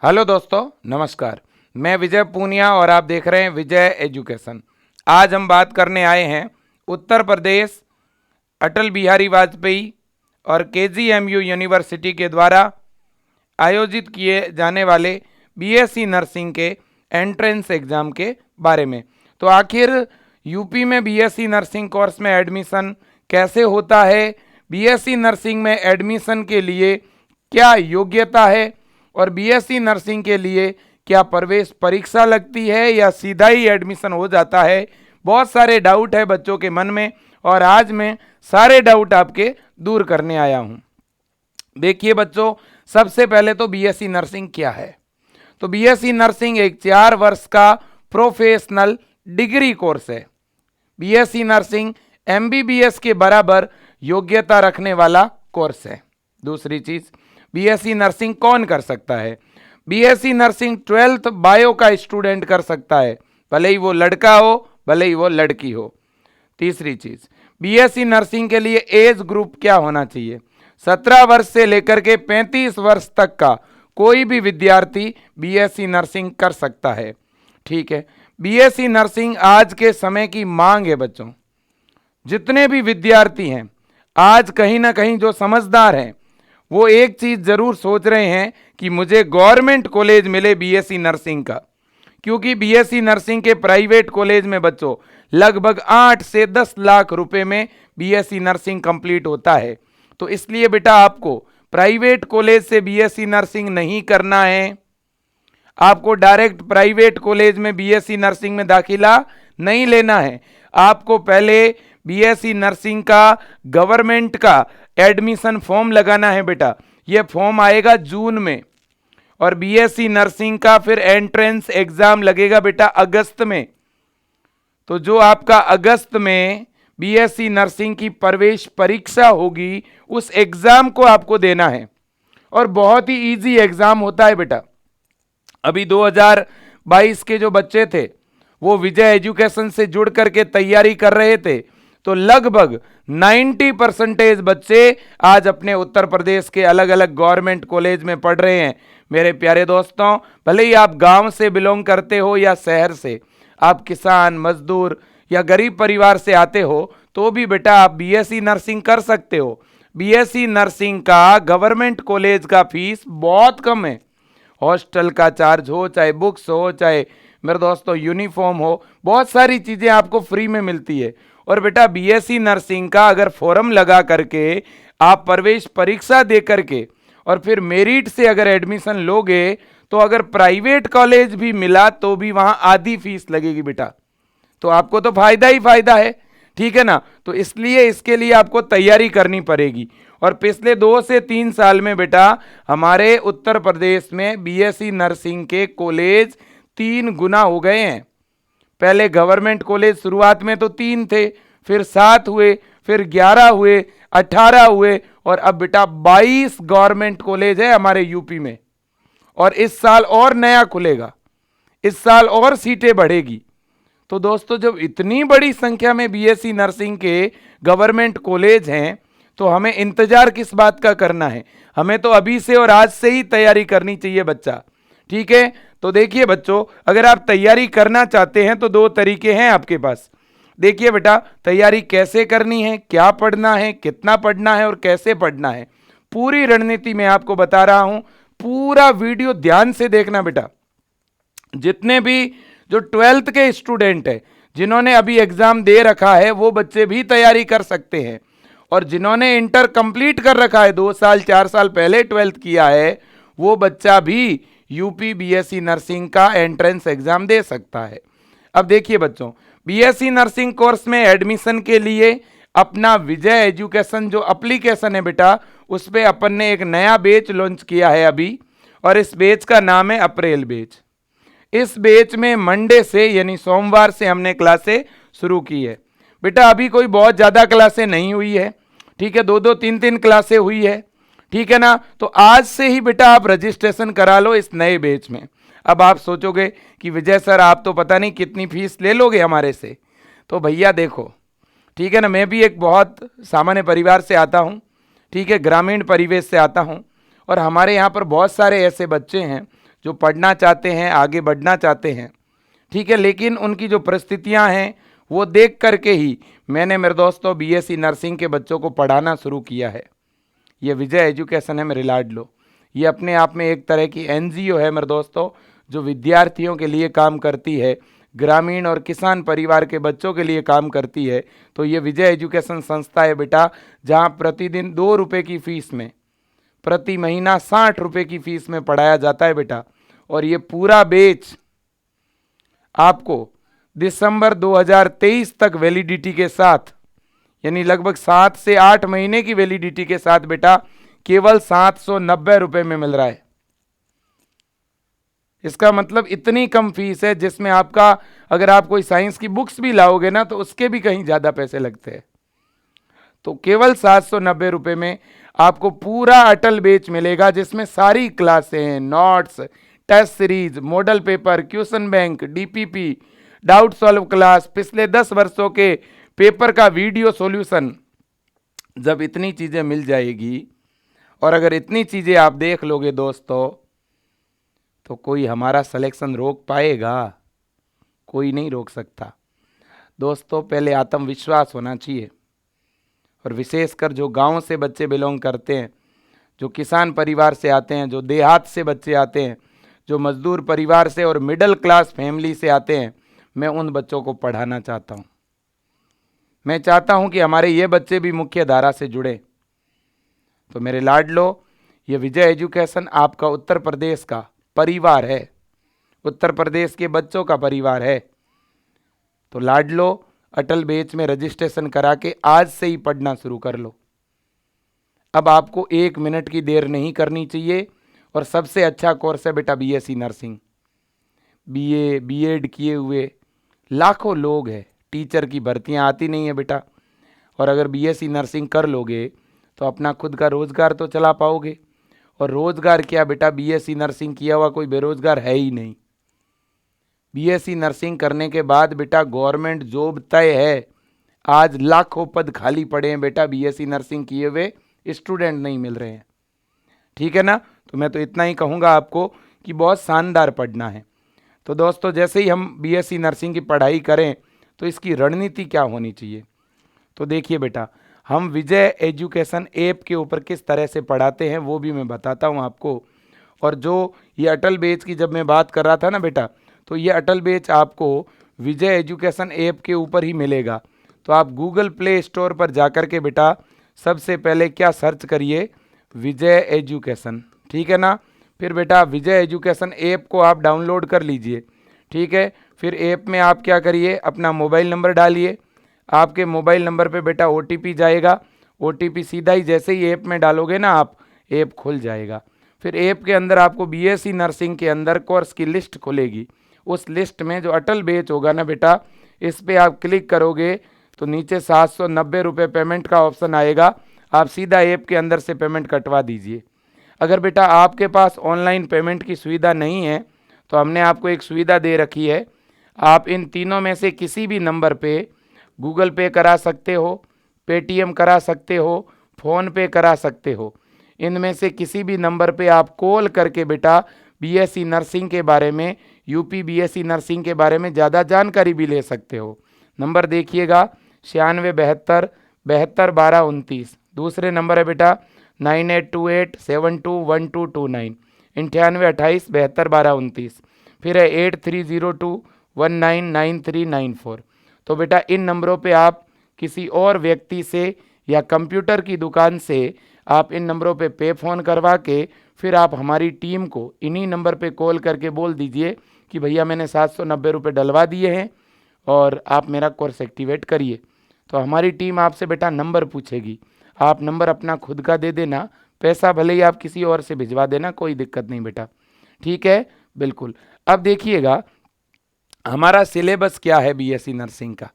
Hello दोस्तों, नमस्कार। मैं विजय पूनिया और आप देख रहे हैं विजय एजुकेशन। आज हम बात करने आए हैं उत्तर प्रदेश अटल बिहारी वाजपेयी और केजीएमयू यूनिवर्सिटी के द्वारा आयोजित किए जाने वाले बीएससी नर्सिंग के एंट्रेंस एग्ज़ाम के बारे में। तो आखिर यूपी में बीएससी नर्सिंग कोर्स में एडमिशन कैसे होता है, बीएससी नर्सिंग में एडमिशन के लिए क्या योग्यता है और बीएससी नर्सिंग के लिए क्या प्रवेश परीक्षा लगती है या सीधा ही एडमिशन हो जाता है। बहुत सारे डाउट है बच्चों के मन में और आज मैं सारे डाउट आपके दूर करने आया हूँ। देखिए बच्चों, सबसे पहले तो बीएससी नर्सिंग क्या है। तो बीएससी नर्सिंग एक 4 वर्ष का प्रोफेशनल डिग्री कोर्स है। बीएससी नर्सिंग एमबीबीएस के बराबर योग्यता रखने वाला कोर्स है। दूसरी चीज, बीएससी नर्सिंग कौन कर सकता है। बीएससी नर्सिंग 12th बायो का स्टूडेंट कर सकता है, भले ही वो लड़का हो भले ही वो लड़की हो। तीसरी चीज, बीएससी नर्सिंग के लिए एज ग्रुप क्या होना चाहिए। 17 वर्ष से लेकर के 35 वर्ष तक का कोई भी विद्यार्थी बीएससी नर्सिंग कर सकता है। ठीक है, बीएससी नर्सिंग आज के समय की मांग है बच्चों। जितने भी विद्यार्थी हैं आज कहीं ना कहीं जो समझदार हैं वो एक चीज जरूर सोच रहे हैं कि मुझे गवर्नमेंट कॉलेज मिले बीएससी नर्सिंग का, क्योंकि बीएससी नर्सिंग के प्राइवेट कॉलेज में बच्चों लगभग 8 से 10 लाख रुपए में बीएससी नर्सिंग कंप्लीट होता है। तो इसलिए बेटा आपको प्राइवेट कॉलेज से बीएससी नर्सिंग नहीं करना है, आपको डायरेक्ट प्राइवेट कॉलेज में बीएससी नर्सिंग में दाखिला नहीं लेना है। आपको पहले बीएससी नर्सिंग का गवर्नमेंट का एडमिशन फॉर्म लगाना है बेटा। ये फॉर्म आएगा जून में और बीएससी नर्सिंग का फिर एंट्रेंस एग्जाम लगेगा बेटा अगस्त में। तो जो आपका अगस्त में बीएससी नर्सिंग की प्रवेश परीक्षा होगी उस एग्जाम को आपको देना है और बहुत ही इजी एग्जाम होता है बेटा। अभी 2022 के जो बच्चे थे वो विजय एजुकेशन से जुड़ करके तैयारी कर रहे थे, तो लगभग 90% बच्चे आज अपने उत्तर प्रदेश के अलग अलग गवर्नमेंट कॉलेज में पढ़ रहे हैं। मेरे प्यारे दोस्तों, भले ही आप गांव से बिलोंग करते हो या शहर से, आप किसान मजदूर या गरीब परिवार से आते हो, तो भी बेटा आप बीएससी नर्सिंग कर सकते हो। बीएससी नर्सिंग का गवर्नमेंट कॉलेज का फीस बहुत कम है। हॉस्टल का चार्ज हो, चाहे बुक्स हो, चाहे मेरे दोस्तों यूनिफॉर्म हो, बहुत सारी चीज़ें आपको फ्री में मिलती है। और बेटा बीएससी नर्सिंग का अगर फॉर्म लगा करके आप प्रवेश परीक्षा दे करके और फिर मेरिट से अगर एडमिशन लोगे तो अगर प्राइवेट कॉलेज भी मिला तो भी वहाँ आधी फीस लगेगी बेटा। तो आपको तो फायदा ही फायदा है, ठीक है ना। तो इसलिए इसके लिए आपको तैयारी करनी पड़ेगी। और पिछले 2 से 3 साल में बेटा हमारे उत्तर प्रदेश में बीएससी नर्सिंग के कॉलेज 3 गुना हो गए हैं। पहले गवर्नमेंट कॉलेज शुरुआत में तो 3 थे, फिर 7 हुए, फिर 11 हुए, 18 हुए और अब बेटा 22 गवर्नमेंट कॉलेज है हमारे यूपी में। और इस साल और नया खुलेगा, इस साल और सीटें बढ़ेगी। तो दोस्तों जब इतनी बड़ी संख्या में बीएससी नर्सिंग के गवर्नमेंट कॉलेज हैं तो हमें इंतजार किस बात का करना है। हमें तो अभी से और आज से ही तैयारी करनी चाहिए बच्चा, ठीक है। तो देखिए बच्चों, अगर आप तैयारी करना चाहते हैं तो 2 तरीके हैं आपके पास। देखिए बेटा, तैयारी कैसे करनी है, क्या पढ़ना है, कितना पढ़ना है और कैसे पढ़ना है, पूरी रणनीति मैं आपको बता रहा हूं। पूरा वीडियो ध्यान से देखना बेटा। जितने भी जो 12th के स्टूडेंट हैं, जिन्होंने अभी एग्जाम दे रखा है, वो बच्चे भी तैयारी कर सकते हैं। और जिन्होंने इंटर कंप्लीट कर रखा है, 2 साल 4 साल पहले 12th किया है, वो बच्चा भी यूपी बीएससी नर्सिंग का एंट्रेंस एग्जाम दे सकता है। अब देखिए बच्चों, बीएससी नर्सिंग कोर्स में एडमिशन के लिए अपना विजय एजुकेशन जो एप्लीकेशन है बेटा, उस पर अपन ने एक नया बैच लॉन्च किया है अभी, और इस बैच का नाम है अप्रैल बैच। इस बैच में मंडे से यानी सोमवार से हमने क्लासें शुरू की है बेटा। अभी कोई बहुत ज़्यादा क्लासें नहीं हुई है, ठीक है, 2-2 3-3 क्लासें हुई है, ठीक है ना। तो आज से ही बेटा आप रजिस्ट्रेशन करा लो इस नए बैच में। अब आप सोचोगे कि विजय सर आप तो पता नहीं कितनी फीस ले लोगे हमारे से। तो भैया देखो, ठीक है ना, मैं भी एक बहुत सामान्य परिवार से आता हूँ, ठीक है, ग्रामीण परिवेश से आता हूँ, और हमारे यहाँ पर बहुत सारे ऐसे बच्चे हैं जो पढ़ना चाहते हैं, आगे बढ़ना चाहते हैं, ठीक है, लेकिन उनकी जो परिस्थितियां हैं वो देख करके ही मैंने मेरे दोस्तों बीएससी नर्सिंग के बच्चों को पढ़ाना शुरू किया है। ये विजय एजुकेशन है मेरे लाडलो। ये अपने आप में एक तरह की एनजीओ है मेरे दोस्तों, जो विद्यार्थियों के लिए काम करती है, ग्रामीण और किसान परिवार के बच्चों के लिए काम करती है। तो ये विजय एजुकेशन संस्था है बेटा, जहाँ प्रतिदिन 2 रुपये की फीस में, प्रति महीना 60 रुपये की फीस में पढ़ाया जाता है बेटा। और ये पूरा बैच आपको दिसंबर 2023 तक वैलिडिटी के साथ, यानी लगभग 7 से 8 महीने की वैलिडिटी के साथ बेटा केवल 790 रुपए में मिल रहा है। इसका मतलब इतनी कम फीस है, जिसमें आपका अगर आप कोई साइंस की बुक्स भी लाओगे ना तो उसके भी कहीं ज्यादा पैसे लगते हैं। तो केवल 790 रुपए में आपको पूरा अटल बैच मिलेगा, जिसमें सारी क्लासें हैं, notes, test series, model paper, question bank, DPP, doubt solve class, पिछले 10 वर्षों के पेपर का वीडियो सॉल्यूशन। जब इतनी चीजें मिल जाएगी और अगर इतनी चीजें आप देख लोगे दोस्तों, तो कोई हमारा सिलेक्शन रोक पाएगा? कोई नहीं रोक सकता। दोस्तों पहले आत्मविश्वास होना चाहिए, और विशेषकर जो गांव से बच्चे बिलोंग करते हैं, जो किसान परिवार से आते हैं, जो देहात से बच्चे आते हैं, जो मजदूर परिवार से और मिडिल क्लास फैमिली से आते हैं, मैं उन बच्चों को पढ़ाना चाहता हूं। मैं चाहता हूं कि हमारे ये बच्चे भी मुख्य धारा से जुड़े। तो मेरे लाडलो, ये विजय एजुकेशन आपका उत्तर प्रदेश का परिवार है, उत्तर प्रदेश के बच्चों का परिवार है। तो लाडलो, अटल बैच में रजिस्ट्रेशन करा के आज से ही पढ़ना शुरू कर लो। अब आपको 1 मिनट की देर नहीं करनी चाहिए, और सबसे अच्छा कोर्स है बेटा बीएससी नर्सिंग। बीए, बीएड किए हुए लाखों लोग हैं, टीचर की भर्तियां आती नहीं है बेटा, और अगर बीएससी नर्सिंग कर लोगे तो अपना खुद का रोजगार तो चला पाओगे। और रोजगार क्या बेटा, बीएससी नर्सिंग किया हुआ कोई बेरोजगार है ही नहीं। बीएससी नर्सिंग करने के बाद बेटा गवर्नमेंट जॉब तय है। आज लाखों पद खाली पड़े हैं बेटा, बीएससी नर्सिंग किए हुए स्टूडेंट नहीं मिल रहे हैं, ठीक है ना। तो मैं तो इतना ही कहूँगा आपको कि बहुत शानदार पढ़ना है। तो दोस्तों जैसे ही हम बीएससी नर्सिंग की पढ़ाई करें तो इसकी रणनीति क्या होनी चाहिए, तो देखिए बेटा, हम विजय एजुकेशन ऐप के ऊपर किस तरह से पढ़ाते हैं वो भी मैं बताता हूं आपको। और जो ये अटल बैच की जब मैं बात कर रहा था ना बेटा, तो ये अटल बैच आपको विजय एजुकेशन ऐप के ऊपर ही मिलेगा। तो आप गूगल प्ले स्टोर पर जाकर के बेटा सबसे पहले क्या सर्च करिए, विजय एजुकेशन, ठीक है ना। फिर बेटा विजय एजुकेशन ऐप को आप डाउनलोड कर लीजिए, ठीक है। फिर ऐप में आप क्या करिए, अपना मोबाइल नंबर डालिए। आपके मोबाइल नंबर पे बेटा ओटीपी जाएगा। ओटीपी सीधा ही जैसे ही ऐप में डालोगे ना आप, ऐप खुल जाएगा। फिर ऐप के अंदर आपको बीएससी नर्सिंग के अंदर कोर्स की लिस्ट खुलेगी। उस लिस्ट में जो अटल बैच होगा ना बेटा, इस पे आप क्लिक करोगे तो नीचे 790 रुपये पेमेंट का ऑप्शन आएगा। आप सीधा ऐप के अंदर से पेमेंट कटवा दीजिए। अगर बेटा आपके पास ऑनलाइन पेमेंट की सुविधा नहीं है तो हमने आपको एक सुविधा दे रखी है। आप इन तीनों में से किसी भी नंबर पे गूगल पे करा सकते हो, पेटीएम करा सकते हो, फ़ोन पे करा सकते हो। इनमें से किसी भी नंबर पे आप कॉल करके बेटा बीएससी नर्सिंग के बारे में, यूपी बीएससी नर्सिंग के बारे में ज़्यादा जानकारी भी ले सकते हो। नंबर देखिएगा 9672 72 12 29। दूसरे नंबर है बेटा 9828721229, 9828 72 12 29। फिर है 8302199394। तो बेटा इन नंबरों पे आप किसी और व्यक्ति से या कंप्यूटर की दुकान से आप इन नंबरों पे फ़ोन करवा के फिर आप हमारी टीम को इन्हीं नंबर पे कॉल करके बोल दीजिए कि भैया मैंने 790 रुपये डलवा दिए हैं और आप मेरा कोर्स एक्टिवेट करिए। तो हमारी टीम आपसे बेटा नंबर पूछेगी, आप नंबर अपना खुद का दे देना, पैसा भले ही आप किसी और से भिजवा देना, कोई दिक्कत नहीं बेटा, ठीक है, बिल्कुल। अब देखिएगा हमारा सिलेबस क्या है बीएससी नर्सिंग का।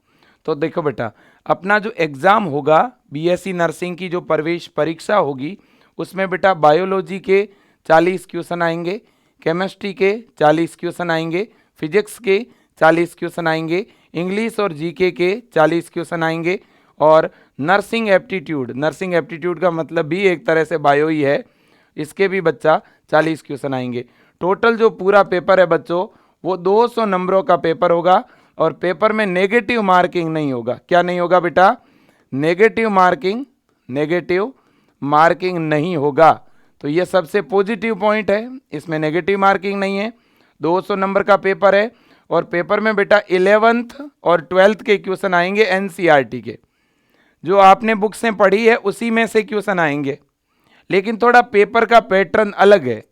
तो देखो बेटा, अपना जो एग्ज़ाम होगा बीएससी नर्सिंग की, जो प्रवेश परीक्षा होगी, उसमें बेटा बायोलॉजी के 40 क्वेश्चन आएंगे, केमिस्ट्री के 40 क्वेश्चन आएंगे, फिजिक्स के 40 क्वेश्चन आएंगे, इंग्लिश और जीके के 40 क्वेश्चन आएंगे, और नर्सिंग एप्टीट्यूड का मतलब भी एक तरह से बायो ही है, इसके भी बच्चा 40 क्वेश्चन आएंगे। टोटल जो पूरा पेपर है बच्चों वो 200 नंबरों का पेपर होगा और पेपर में नेगेटिव मार्किंग नहीं होगा। क्या नहीं होगा बेटा? नेगेटिव मार्किंग नहीं होगा। तो ये सबसे पॉजिटिव पॉइंट है, इसमें नेगेटिव मार्किंग नहीं है। 200 नंबर का पेपर है और पेपर में बेटा 11th और 12th के क्वेश्चन आएंगे एनसीईआरटी के, जो आपने बुक से पढ़ी है उसी में से क्वेश्चन आएंगे, लेकिन थोड़ा पेपर का पैटर्न अलग है।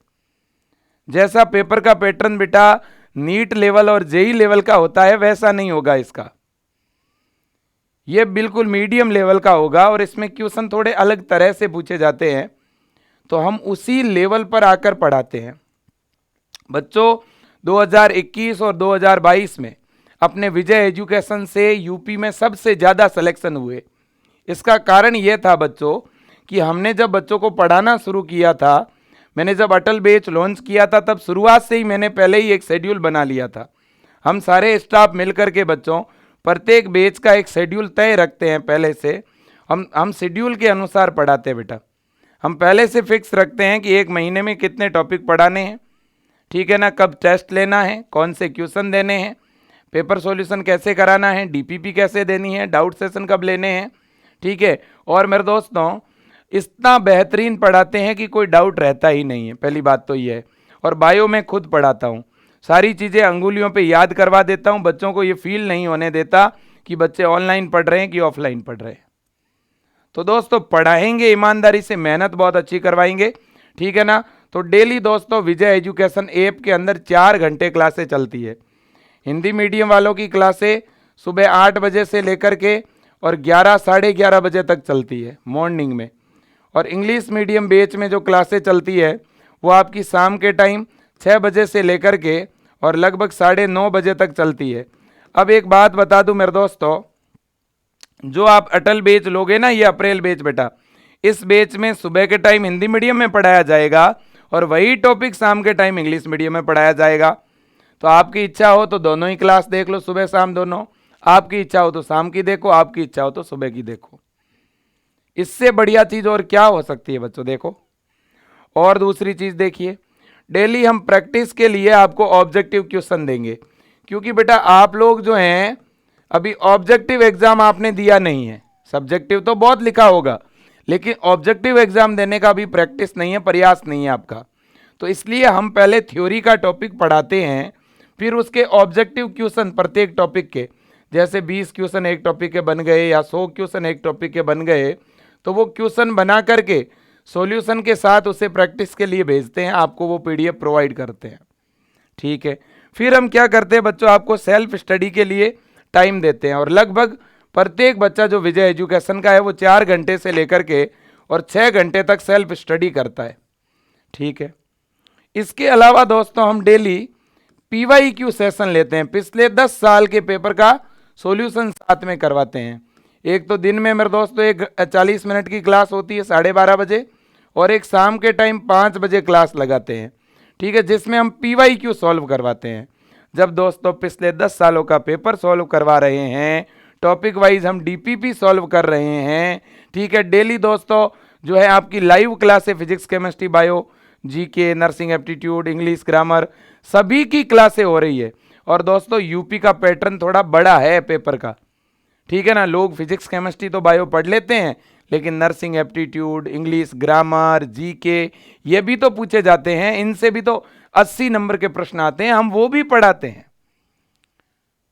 जैसा पेपर का पैटर्न बेटा नीट लेवल और जेई लेवल का होता है वैसा नहीं होगा इसका, ये बिल्कुल मीडियम लेवल का होगा और इसमें क्वेश्चन थोड़े अलग तरह से पूछे जाते हैं, तो हम उसी लेवल पर आकर पढ़ाते हैं। बच्चों 2021 और 2022 में अपने विजय एजुकेशन से यूपी में सबसे ज़्यादा सिलेक्शन हुए। इसका कारण ये था बच्चों कि हमने जब बच्चों को पढ़ाना शुरू किया था, मैंने जब अटल बैच लॉन्च किया था तब शुरुआत से ही मैंने पहले ही एक शेड्यूल बना लिया था। हम सारे स्टाफ मिलकर के बच्चों प्रत्येक बैच का एक शेड्यूल तय रखते हैं पहले से। हम शेड्यूल के अनुसार पढ़ाते हैं बेटा। हम पहले से फिक्स रखते हैं कि एक महीने में कितने टॉपिक पढ़ाने हैं, ठीक है ना, कब टेस्ट लेना है, कौन से क्वेश्चन देने हैं, पेपर सॉल्यूशन कैसे कराना है, डीपीपी कैसे देनी है, डाउट सेशन कब लेने हैं, ठीक है। और मेरे दोस्तों इतना बेहतरीन पढ़ाते हैं कि कोई डाउट रहता ही नहीं है, पहली बात तो ये है। और बायो में खुद पढ़ाता हूँ, सारी चीज़ें अंगुलियों पे याद करवा देता हूँ, बच्चों को ये फील नहीं होने देता कि बच्चे ऑनलाइन पढ़ रहे हैं कि ऑफलाइन पढ़ रहे हैं। तो दोस्तों पढ़ाएंगे ईमानदारी से, मेहनत बहुत अच्छी करवाएंगे, ठीक है ना। तो डेली दोस्तों विजय एजुकेशन ऐप के अंदर 4 घंटे क्लासें चलती है। हिंदी मीडियम वालों की क्लासें सुबह 8 बजे से लेकर के और 11 साढ़े 11 बजे तक चलती है मॉर्निंग में, और इंग्लिश मीडियम बैच में जो क्लासें चलती है वो आपकी शाम के टाइम 6 बजे से लेकर के और लगभग 9:30 बजे तक चलती है। अब एक बात बता दूं मेरे दोस्तों, जो आप अटल बैच लोगे ना, ये अप्रैल बैच बेटा, इस बैच में सुबह के टाइम हिंदी मीडियम में पढ़ाया जाएगा और वही टॉपिक शाम के टाइम इंग्लिश मीडियम में पढ़ाया जाएगा। तो आपकी इच्छा हो तो दोनों ही क्लास देख लो, सुबह शाम दोनों। आपकी इच्छा हो तो शाम की देखो, आपकी इच्छा हो तो सुबह की देखो। इससे बढ़िया चीज़ और क्या हो सकती है बच्चों? देखो, और दूसरी चीज़ देखिए, डेली हम प्रैक्टिस के लिए आपको ऑब्जेक्टिव क्वेश्चन देंगे, क्योंकि बेटा आप लोग जो हैं अभी ऑब्जेक्टिव एग्जाम आपने दिया नहीं है। सब्जेक्टिव तो बहुत लिखा होगा, लेकिन ऑब्जेक्टिव एग्जाम देने का भी प्रैक्टिस नहीं है, प्रयास नहीं है आपका। तो इसलिए हम पहले थ्योरी का टॉपिक पढ़ाते हैं, फिर उसके ऑब्जेक्टिव क्वेश्चन प्रत्येक टॉपिक के, जैसे 20 क्वेश्चन एक टॉपिक के बन गए या 100 क्वेश्चन एक टॉपिक के बन गए, तो वो क्वेश्चन बना करके सॉल्यूशन के साथ उसे प्रैक्टिस के लिए भेजते हैं, आपको वो पीडीएफ प्रोवाइड करते हैं, ठीक है। फिर हम क्या करते हैं बच्चों, आपको सेल्फ स्टडी के लिए टाइम देते हैं, और लगभग प्रत्येक बच्चा जो विजय एजुकेशन का है वो 4 घंटे से लेकर के और 6 घंटे तक सेल्फ स्टडी करता है, ठीक है। इसके अलावा दोस्तों हम डेली पीवाईक्यू सेशन लेते हैं, पिछले 10 साल के पेपर का सॉल्यूशन साथ में करवाते हैं। एक तो दिन में मेरे दोस्तों एक 40 मिनट की क्लास होती है 12:30 बजे, और एक शाम के टाइम 5 बजे क्लास लगाते हैं, ठीक है, जिसमें हम पीवाईक्यू सॉल्व करवाते हैं। जब दोस्तों पिछले 10 सालों का पेपर सॉल्व करवा रहे हैं, टॉपिक वाइज हम डीपीपी सॉल्व कर रहे हैं, ठीक है। डेली दोस्तों जो है आपकी लाइव क्लास है, physics chemistry bio GK nursing aptitude English grammar सभी की क्लासें हो रही है। और दोस्तों यूपी का पैटर्न थोड़ा बड़ा है पेपर का, ठीक है ना। लोग फिजिक्स केमिस्ट्री तो बायो पढ़ लेते हैं, लेकिन nursing aptitude English grammar GK ये भी तो पूछे जाते हैं, इनसे भी तो 80 नंबर के प्रश्न आते हैं, हम वो भी पढ़ाते हैं,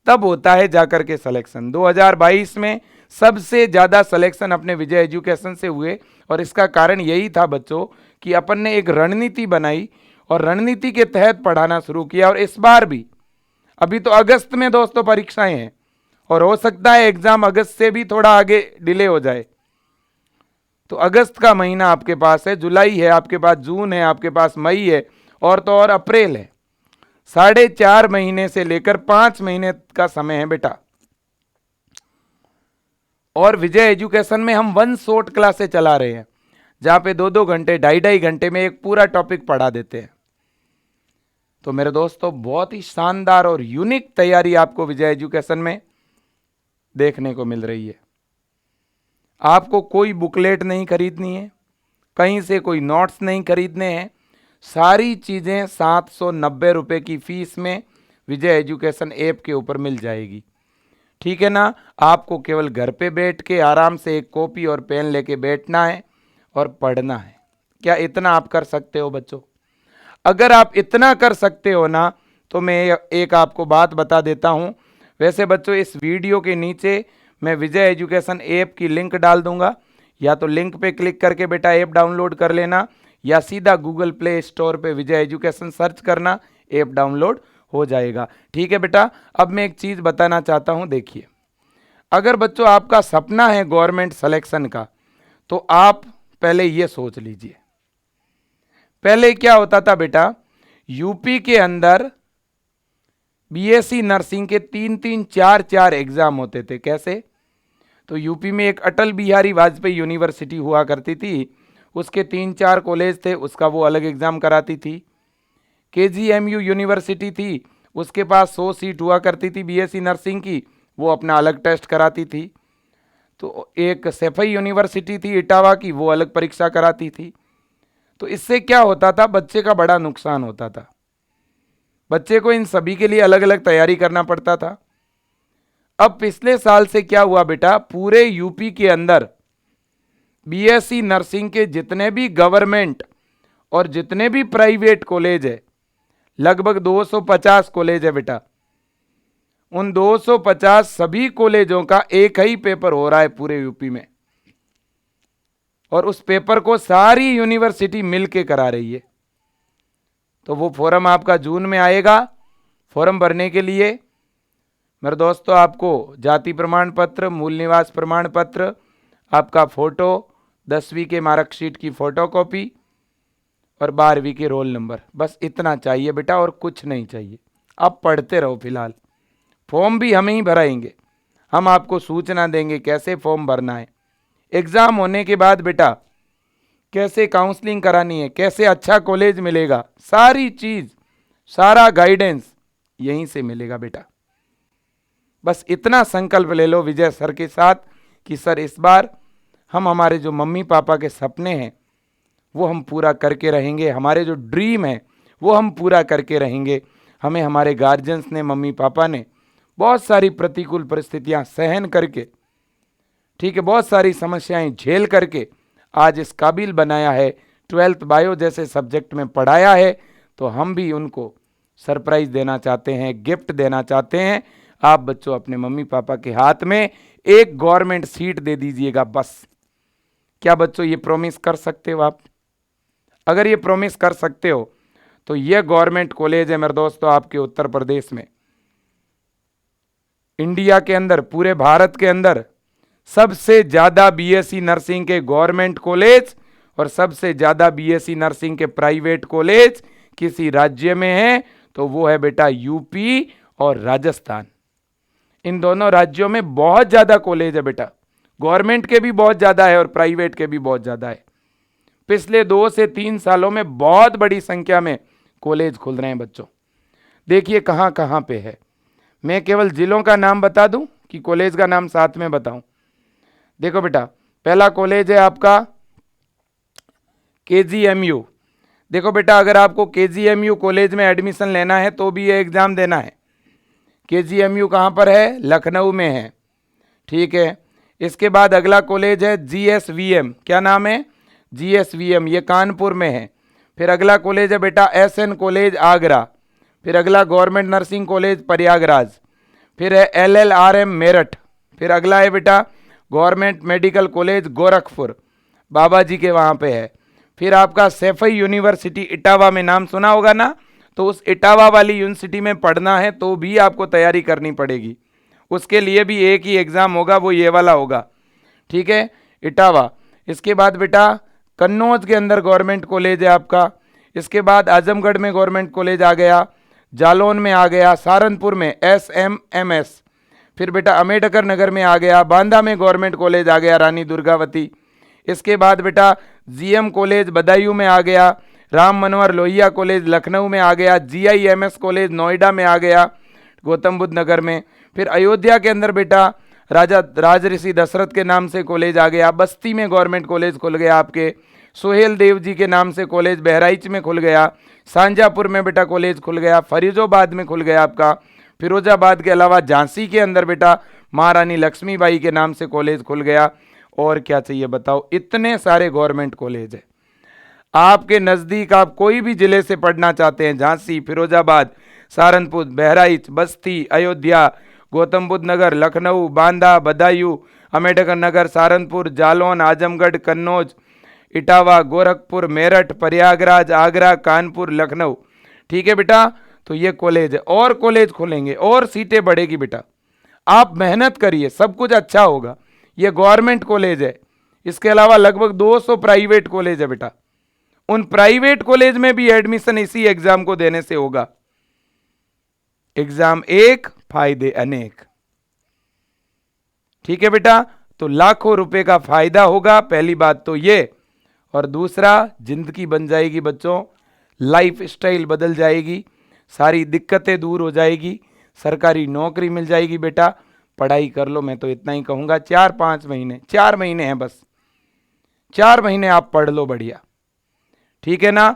तब होता है जाकर के सिलेक्शन। 2022 में सबसे ज़्यादा सिलेक्शन अपने विजय एजुकेशन से हुए, और इसका कारण यही था बच्चों कि अपन ने एक रणनीति बनाई और रणनीति के तहत पढ़ाना शुरू किया। और इस बार भी, अभी तो अगस्त में दोस्तों परीक्षाएं हैं, और हो सकता है एग्जाम अगस्त से भी थोड़ा आगे डिले हो जाए। तो अगस्त का महीना आपके पास है, जुलाई है आपके पास, जून है आपके पास, मई है, और तो और अप्रैल है। 4.5 महीने से लेकर 5 महीने का समय है बेटा। और विजय एजुकेशन में हम 1 शॉट क्लासें चला रहे हैं, जहां पे 2-2 घंटे 2.5 घंटे में एक पूरा टॉपिक पढ़ा देते हैं। तो मेरे दोस्तों बहुत ही शानदार और यूनिक तैयारी आपको विजय एजुकेशन में देखने को मिल रही है। आपको कोई बुकलेट नहीं खरीदनी है, कहीं से कोई नोट्स नहीं खरीदने हैं, सारी चीज़ें 790 रुपये की फ़ीस में विजय एजुकेशन ऐप के ऊपर मिल जाएगी। ठीक है ना। आपको केवल घर पे बैठ के आराम से एक कॉपी और पेन लेके बैठना है और पढ़ना है। क्या इतना आप कर सकते हो बच्चों? अगर आप इतना कर सकते हो ना, तो मैं एक आपको बात बता देता हूँ। वैसे बच्चों, इस वीडियो के नीचे मैं विजय एजुकेशन ऐप की लिंक डाल दूंगा। या तो लिंक पे क्लिक करके बेटा ऐप डाउनलोड कर लेना, या सीधा गूगल प्ले स्टोर पे विजय एजुकेशन सर्च करना, ऐप डाउनलोड हो जाएगा। ठीक है बेटा। अब मैं एक चीज़ बताना चाहता हूँ। देखिए, अगर बच्चों आपका सपना है गवर्नमेंट सिलेक्शन का, तो आप पहले ये सोच लीजिए। पहले क्या होता था बेटा, यूपी के अंदर बीएससी नर्सिंग के 3-3, 4-4 एग्जाम होते थे। कैसे? तो यूपी में एक अटल बिहारी वाजपेयी यूनिवर्सिटी हुआ करती थी, उसके 3-4 कॉलेज थे, उसका वो अलग एग्जाम कराती थी। केजीएमयू यूनिवर्सिटी थी, उसके पास 100 सीट हुआ करती थी बीएससी नर्सिंग की, वो अपना अलग टेस्ट कराती थी। तो एक सैफई यूनिवर्सिटी थी इटावा की, वो अलग परीक्षा कराती थी। तो इससे क्या होता था, बच्चे का बड़ा नुकसान होता था। बच्चे को इन सभी के लिए अलग अलग तैयारी करना पड़ता था। अब पिछले साल से क्या हुआ बेटा, पूरे यूपी के अंदर बीएससी नर्सिंग के जितने भी गवर्नमेंट और जितने भी प्राइवेट कॉलेज है, लगभग 250 कॉलेज है बेटा, उन 250 सभी कॉलेजों का एक ही पेपर हो रहा है पूरे यूपी में, और उस पेपर को सारी यूनिवर्सिटी मिलके करा रही है। तो वो फॉर्म आपका जून में आएगा। फॉर्म भरने के लिए मेरे दोस्तों आपको जाति प्रमाण पत्र, मूल निवास प्रमाण पत्र, आपका फोटो, 10वीं के मार्कशीट की फोटोकॉपी और 12वीं के रोल नंबर, बस इतना चाहिए बेटा, और कुछ नहीं चाहिए। आप पढ़ते रहो। फिलहाल फॉर्म भी हम ही भराएंगे, हम आपको सूचना देंगे कैसे फॉर्म भरना है। एग्ज़ाम होने के बाद बेटा कैसे काउंसलिंग करानी है, कैसे अच्छा कॉलेज मिलेगा, सारी चीज़, सारा गाइडेंस यहीं से मिलेगा बेटा। बस इतना संकल्प ले लो विजय सर के साथ कि सर इस बार हम हमारे जो मम्मी पापा के सपने हैं वो हम पूरा करके रहेंगे, हमारे जो ड्रीम है वो हम पूरा करके रहेंगे। हमें हमारे गार्जियंस ने, मम्मी पापा ने बहुत सारी प्रतिकूल परिस्थितियां सहन करके, ठीक है, बहुत सारी समस्याएं झेल करके आज इस काबिल बनाया है, 12th बायो जैसे सब्जेक्ट में पढ़ाया है। तो हम भी उनको सरप्राइज देना चाहते हैं, गिफ्ट देना चाहते हैं। आप बच्चों अपने मम्मी पापा के हाथ में एक गवर्नमेंट सीट दे दीजिएगा बस। क्या बच्चों ये प्रॉमिस कर सकते हो आप? अगर ये प्रॉमिस कर सकते हो तो ये गवर्नमेंट कॉलेज है मेरे दोस्तों आपके उत्तर प्रदेश में, इंडिया के अंदर, पूरे भारत के अंदर सबसे ज्यादा बीएससी नर्सिंग के गवर्नमेंट कॉलेज और सबसे ज्यादा बीएससी नर्सिंग के प्राइवेट कॉलेज किसी राज्य में है तो वो है बेटा यूपी और राजस्थान। इन दोनों राज्यों में बहुत ज्यादा कॉलेज है बेटा, गवर्नमेंट के भी बहुत ज्यादा है और प्राइवेट के भी बहुत ज्यादा है। पिछले 2 से 3 सालों में बहुत बड़ी संख्या में कॉलेज खुल रहे हैं बच्चों। देखिए कहाँ कहाँ पे है, मैं केवल जिलों का नाम बता दूं कि कॉलेज का नाम साथ में बताऊं। देखो बेटा, पहला कॉलेज है आपका केजीएमयू। देखो बेटा, अगर आपको केजीएमयू कॉलेज में एडमिशन लेना है तो भी ये एग्जाम देना है। केजीएमयू कहाँ पर है? लखनऊ में है। ठीक है। इसके बाद अगला कॉलेज है जीएसवीएम। क्या नाम है? जीएसवीएम, ये कानपुर में है। फिर अगला कॉलेज है बेटा एसएन कॉलेज आगरा। फिर अगला गवर्नमेंट नर्सिंग कॉलेज प्रयागराज। फिर है एलएलआरएम मेरठ। फिर अगला है बेटा गवर्नमेंट मेडिकल कॉलेज गोरखपुर, बाबा जी के वहाँ पे है। फिर आपका सैफई यूनिवर्सिटी इटावा में, नाम सुना होगा ना, तो उस इटावा वाली यूनिवर्सिटी में पढ़ना है तो भी आपको तैयारी करनी पड़ेगी। उसके लिए भी एक ही एग्ज़ाम होगा, वो ये वाला होगा। ठीक है, इटावा। इसके बाद बेटा कन्नौज के अंदर गवर्नमेंट कॉलेज है आपका। इसके बाद आजमगढ़ में गवर्नमेंट कॉलेज आ गया, जालौन में आ गया, सहारनपुर में एसएमएमएस। फिर बेटा अम्बेडकर नगर में आ गया, बांदा में गवर्नमेंट कॉलेज आ गया रानी दुर्गावती। इसके बाद बेटा जीएम कॉलेज बदायूं में आ गया, राम मनोहर लोहिया कॉलेज लखनऊ में आ गया, जीआईएमएस कॉलेज नोएडा में आ गया, गौतम बुद्ध नगर में। फिर अयोध्या के अंदर बेटा राजा राजऋषि दशरथ के नाम से कॉलेज आ गया, बस्ती में गवर्नमेंट कॉलेज खुल गया आपके, सुहेल देव जी के नाम से कॉलेज बहराइच में खुल गया, शाहजहाँपुर में बेटा कॉलेज खुल गया, फरीजोबाद में खुल गया आपका, फिरोजाबाद के अलावा झांसी के अंदर बेटा महारानी लक्ष्मीबाई के नाम से कॉलेज खुल गया। और क्या चाहिए बताओ, इतने सारे गवर्नमेंट कॉलेज है। आपके नज़दीक आप कोई भी जिले से पढ़ना चाहते हैं, झांसी, फिरोजाबाद, सहारनपुर, बहराइच, बस्ती, अयोध्या, गौतम बुद्ध नगर, लखनऊ, बांदा, बदायूं, अम्बेडकर नगर, सहारनपुर, जालौन, आजमगढ़, कन्नौज, इटावा, गोरखपुर, मेरठ, प्रयागराज, आगरा, कानपुर, लखनऊ। ठीक है बेटा, तो ये कॉलेज है। और कॉलेज खुलेंगे और सीटें बढ़ेगी बेटा, आप मेहनत करिए, सब कुछ अच्छा होगा। ये गवर्नमेंट कॉलेज है, इसके अलावा लगभग 200 प्राइवेट कॉलेज है बेटा। उन प्राइवेट कॉलेज में भी एडमिशन इसी एग्जाम को देने से होगा। एग्जाम एक, फायदे अनेक। ठीक है बेटा, तो लाखों रुपए का फायदा होगा, पहली बात तो ये। और दूसरा, जिंदगी बन जाएगी बच्चों, लाइफ स्टाइल बदल जाएगी, सारी दिक्कतें दूर हो जाएगी, सरकारी नौकरी मिल जाएगी बेटा। पढ़ाई कर लो, मैं तो इतना ही कहूँगा। 4-5 महीने, 4 महीने हैं बस, 4 महीने आप पढ़ लो बढ़िया, ठीक है ना।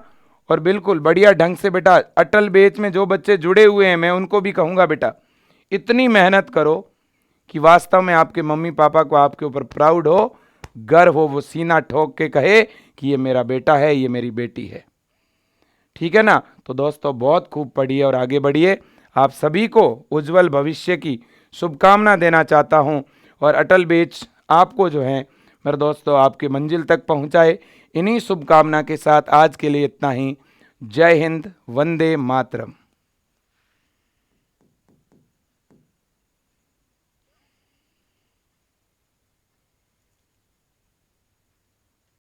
और बिल्कुल बढ़िया ढंग से बेटा, अटल बैच में जो बच्चे जुड़े हुए हैं, मैं उनको भी कहूँगा बेटा, इतनी मेहनत करो कि वास्तव में आपके मम्मी पापा को आपके ऊपर प्राउड हो, गर्व हो, वो सीना ठोक के कहे कि ये मेरा बेटा है, ये मेरी बेटी है। ठीक है ना। तो दोस्तों, बहुत खूब पढ़िए और आगे बढ़िए। आप सभी को उज्जवल भविष्य की शुभकामना देना चाहता हूं, और अटल बैच आपको जो है मेरे दोस्तों आपकी मंजिल तक पहुंचाए, इन्हीं शुभकामना के साथ आज के लिए इतना ही। जय हिंद, वंदे मातरम।